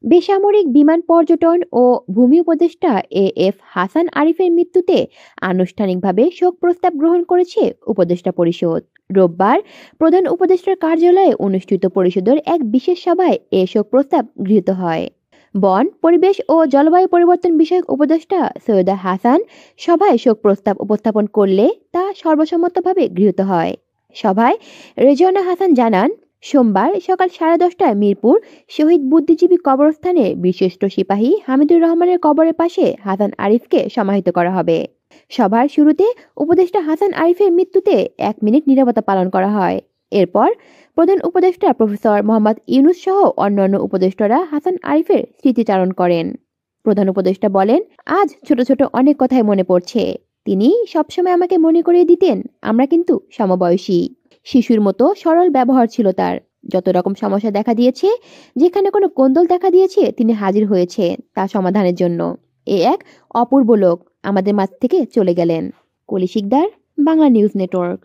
বেসামরিক বিমান পর্যটন ও ভূমি উপদেষ্টা এএফ হাসান আরিফের মৃত্যুতে আনুষ্ঠানিকভাবে শোক প্রস্তাব গ্রহণ করেছে উপদেষ্টা পরিষদ। রোববার প্রধান উপদেষ্টার কার্যালয়ে অনুষ্ঠিত পরিষদের এক বিশেষ সভায় এ শোক প্রস্তাব গৃহীত হয়। বন, পরিবেশ ও জলবায়ু পরিবর্তন বিষয়ক উপদেষ্টা সৈয়দা হাসান সভায় শোক প্রস্তাব উপস্থাপন করলে তা সর্বসম্মতভাবে গৃহীত হয়। সভায় রেজওয়ানা হাসান জানান, সোমবার সকাল 10:30টায় মিরপুর শহীদ বুদ্ধিজীবী কবরস্থানে বীরশ্রেষ্ঠ সিপাহী হামিদুর রহমানের কবরের পাশে হাসান আরিফকে সমাহিত করা হবে। সভার শুরুতে উপদেষ্টা হাসান আরিফের মৃত্যুতে 1 মিনিট নীরবতা পালন করা হয়। এরপর প্রধান উপদেষ্টা প্রফেসর মোহাম্মদ ইউনূস সহ অন্যান্য উপদেষ্টারা হাসান আরিফের স্মৃতিচারণ করেন। প্রধান উপদেষ্টা বলেন, আজ ছোট ছোট অনেক কথাই মনে পড়ছে। তিনি সবসময় আমাকে মনে করিয়ে দিতেন আমরা কিন্তু সমবয়সী। শিশুর মতো সরল ব্যবহার ছিল তার। যত রকম সমস্যা দেখা দিয়েছে, যেখানে কোনো কোন্দল দেখা দিয়েছে, তিনি হাজির হয়েছে তা সমাধানের জন্য। এ এক অপূর্ব লোক আমাদের মাঝ থেকে চলে গেলেন। কলি শিকদার, বাংলা নিউজ নেটওয়ার্ক।